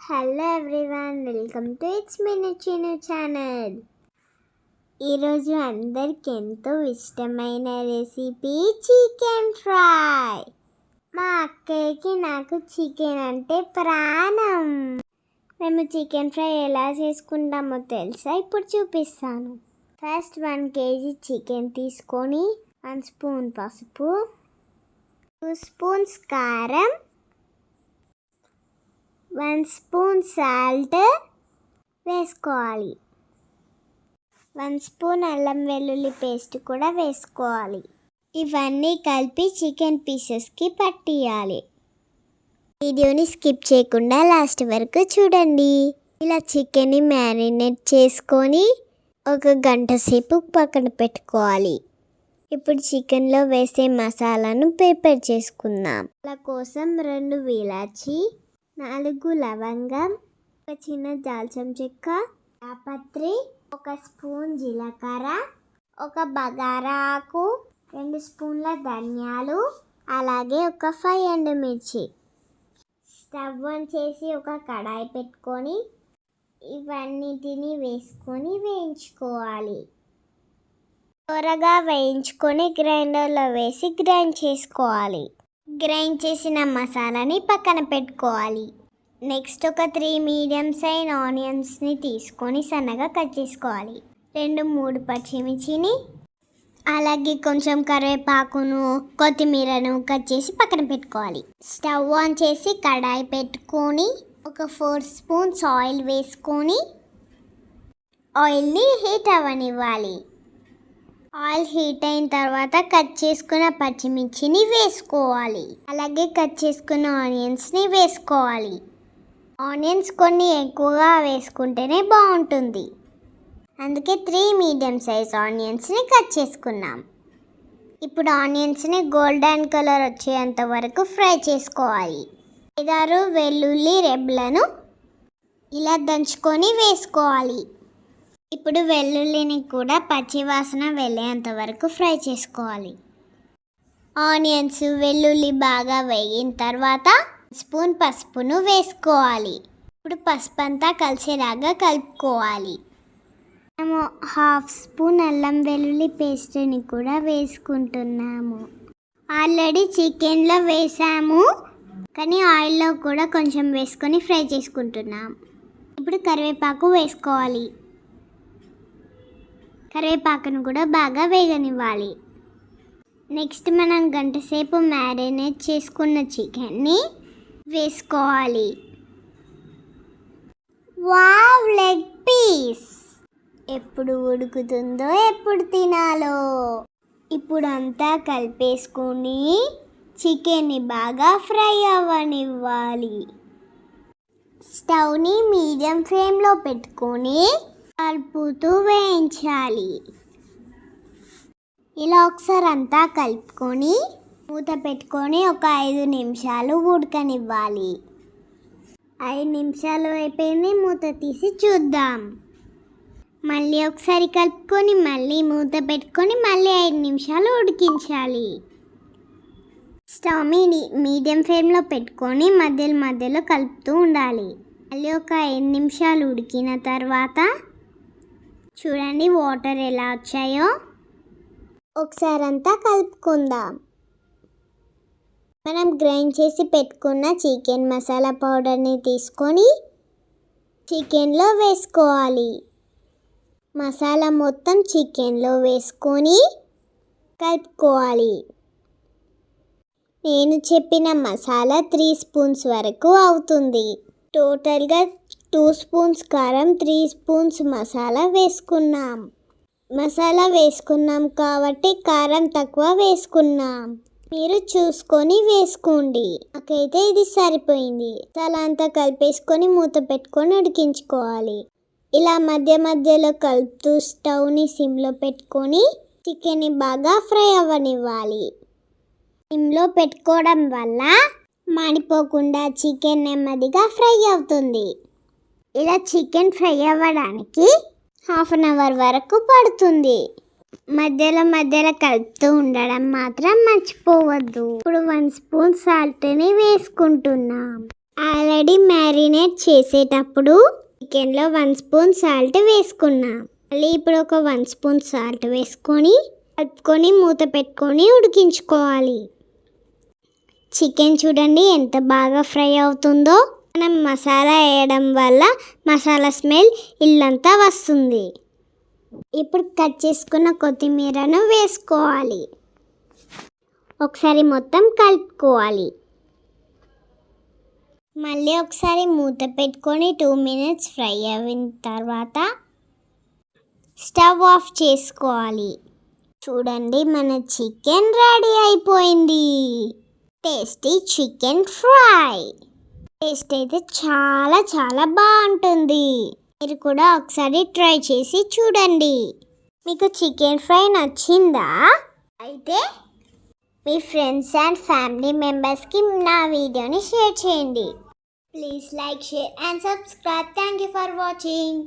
Hello everyone, welcome to it's me చిన్న channel. ఈరోజు అందరికి ఎంతో ఇష్టమైన రెసిపీ చికెన్ ఫ్రై. మా అక్కయ్యకి నాకు చికెన్ అంటే ప్రాణం. మేము చికెన్ ఫ్రై ఎలా చేసుకుంటామో తెలుసా? ఇప్పుడు చూపిస్తాను. ఫస్ట్ 1 kg చికెన్ తీసుకొని 1 స్పూన్ పసుపు, 2 స్పూన్స్ కారం, 1 స్పూన్ సాల్ట్ వేసుకోవాలి. 1 స్పూన్ అల్లం వెల్లుల్లి పేస్ట్ కూడా వేసుకోవాలి. ఇవన్నీ కలిపి చికెన్ పీసెస్కి పట్టియాలి. వీడియోని స్కిప్ చేయకుండా లాస్ట్ వరకు చూడండి. ఇలా చికెన్ని మ్యారినేట్ చేసుకొని 1 గంట సేపు పక్కన పెట్టుకోవాలి. ఇప్పుడు చికెన్లో వేసే మసాలాను ప్రిపేర్ చేసుకుందాం. అలా కోసం 2 ఇలాచి, 4 లవంగం, 1 చిన్న దాల్చిన చెక్క, జాపత్రి, 1 స్పూన్ జీలకర్ర, 1 బగారా ఆకు, 2 స్పూన్ల ధనియాలు, అలాగే 5 ఎండుమిర్చి. స్టవ్ ఆన్ చేసి ఒక కడాయి పెట్టుకొని ఇవన్నిటిని వేసుకొని వేయించుకోవాలి. త్వరగా వేయించుకొని గ్రైండర్లో వేసి గ్రైండ్ చేసుకోవాలి. గ్రైండ్ చేసిన మసాలాని పక్కన పెట్టుకోవాలి. నెక్స్ట్ 3 మీడియం సైజ్ ఆనియన్స్ని తీసుకొని సన్నగా కట్ చేసుకోవాలి. 2-3 పచ్చిమిర్చిని, అలాగే కొంచెం కరివేపాకును, కొత్తిమీరను కట్ చేసి పక్కన పెట్టుకోవాలి. స్టవ్ ఆన్ చేసి కడాయి పెట్టుకొని 4 స్పూన్స్ ఆయిల్ వేసుకొని ఆయిల్ని హీట్ అవ్వనివ్వాలి. ఆయిల్ హీట్ అయిన తర్వాత కట్ చేసుకున్న పచ్చిమిర్చిని వేసుకోవాలి. అలాగే కట్ చేసుకున్న ఆనియన్స్ని వేసుకోవాలి. ఆనియన్స్ కొన్ని ఎక్కువగా వేసుకుంటేనే బాగుంటుంది. అందుకే 3 మీడియం సైజ్ ఆనియన్స్ని కట్ చేసుకున్నాం. ఇప్పుడు ఆనియన్స్ని గోల్డెన్ కలర్ వచ్చేంత వరకు ఫ్రై చేసుకోవాలి. 5-6 వెల్లుల్లి రెబ్బలను ఇలా దంచుకొని వేసుకోవాలి. ఇప్పుడు వెల్లుల్లిని కూడా పచ్చివాసన వెళ్ళేంత వరకు ఫ్రై చేసుకోవాలి. ఆనియన్స్, వెల్లుల్లి బాగా వేగిన తర్వాత 1 స్పూన్ పసుపును వేసుకోవాలి. ఇప్పుడు పసుపు అంతా కలిసేలాగా కలుపుకోవాలి. మేము 1/2 స్పూన్ అల్లం వెల్లుల్లి పేస్ట్ని కూడా వేసుకుంటున్నాము. ఆల్రెడీ చికెన్లో వేసాము, కానీ ఆయిల్లో కూడా కొంచెం వేసుకొని ఫ్రై చేసుకుంటున్నాం. ఇప్పుడు కరివేపాకు వేసుకోవాలి. కరివేపాకును కూడా బాగా వేగనివ్వాలి. నెక్స్ట్ మనం గంట సేపు మ్యారినేట్ చేసుకున్న చికెన్ని వేసుకోవాలి. Wow, leg piece! ఎప్పుడు ఉడుకుతుందో ఎప్పుడు తినాలో. ఇప్పుడు అంతా కలిపేసుకొని చికెన్ని బాగా ఫ్రై అవ్వనివ్వాలి. స్టవ్ని మీడియం ఫ్లేమ్లో పెట్టుకొని కలుపుతూ వేయించాలి. ఇలా ఒకసారి అంతా కలుపుకొని మూత పెట్టుకొని 5 నిమిషాలు ఉడకనివ్వాలి. 5 నిమిషాలు అయిపోయింది. మూత తీసి చూద్దాం. మళ్ళీ ఒకసారి కలుపుకొని మళ్ళీ మూత పెట్టుకొని మళ్ళీ 5 నిమిషాలు ఉడికించాలి. స్టవ్ మీడియం ఫ్లేమ్లో పెట్టుకొని మధ్యలో కలుపుతూ ఉండాలి. మళ్ళీ 5 నిమిషాలు ఉడికిన తర్వాత చూడండి వాటర్ ఎలా వచ్చాయో. ఒకసారి అంతా కలుపుకుందాం. మనం గ్రైండ్ చేసి పెట్టుకున్న చికెన్ మసాలా పౌడర్ని తీసుకొని చికెన్లో వేసుకోవాలి. మసాలా మొత్తం చికెన్లో వేసుకొని కలుపుకోవాలి. నేను చెప్పిన మసాలా 3 స్పూన్స్ వరకు అవుతుంది. టోటల్గా 2 స్పూన్స్ కారం, 3 స్పూన్స్ మసాలా వేసుకున్నాం. మసాలా వేసుకున్నాం కాబట్టి కారం తక్కువ వేసుకున్నాం. మీరు చూసుకొని వేసుకోండి. నాకైతే ఇది సరిపోయింది. మసాలా అంతా కలిపేసుకొని మూత పెట్టుకొని ఉడికించుకోవాలి. ఇలా మధ్యలో కలుపుతూ స్టవ్ని సిమ్లో పెట్టుకొని చికెన్ని బాగా ఫ్రై అవ్వనివ్వాలి. సిమ్లో పెట్టుకోవడం వల్ల మాడిపోకుండా చికెన్ నెమ్మదిగా ఫ్రై అవుతుంది. ఇలా చికెన్ ఫ్రై అవ్వడానికి 1/2 అవర్ వరకు పడుతుంది. మధ్యలో కలుపుతూ ఉండడం మాత్రం మర్చిపోవద్దు. ఇప్పుడు 1 స్పూన్ సాల్ట్ని వేసుకుంటున్నాం. ఆల్రెడీ మ్యారినేట్ మ్యారినేట్ చేసేటప్పుడు చికెన్లో 1 స్పూన్ సాల్ట్ వేసుకున్నాం. మళ్ళీ ఇప్పుడు ఒక 1 స్పూన్ సాల్ట్ వేసుకొని కలుపుకొని మూత పెట్టుకొని ఉడికించుకోవాలి. చికెన్ చూడండి ఎంత బాగా ఫ్రై అవుతుందో. మనం మసాలా వేయడం వల్ల మసాలా స్మెల్ ఇల్లంతా వస్తుంది. ఇప్పుడు కట్ చేసుకున్న కొత్తిమీరను వేసుకోవాలి. ఒకసారి మొత్తం కలుపుకోవాలి. మళ్ళీ ఒకసారి మూత పెట్టుకొని 2 మినిట్స్ ఫ్రై అయిన తర్వాత స్టవ్ ఆఫ్ చేసుకోవాలి. చూడండి మన చికెన్ రెడీ అయిపోయింది. Tasty chicken fry. టేస్ట్ అయితే చాలా చాలా బాగుంటుంది. మీరు కూడా ఒకసారి ట్రై చేసి చూడండి. మీకు చికెన్ ఫ్రై నచ్చిందా? అయితే మీ ఫ్రెండ్స్ అండ్ ఫ్యామిలీ మెంబర్స్కి నా వీడియోని షేర్ చేయండి. Please like, share and subscribe. Thank you for watching.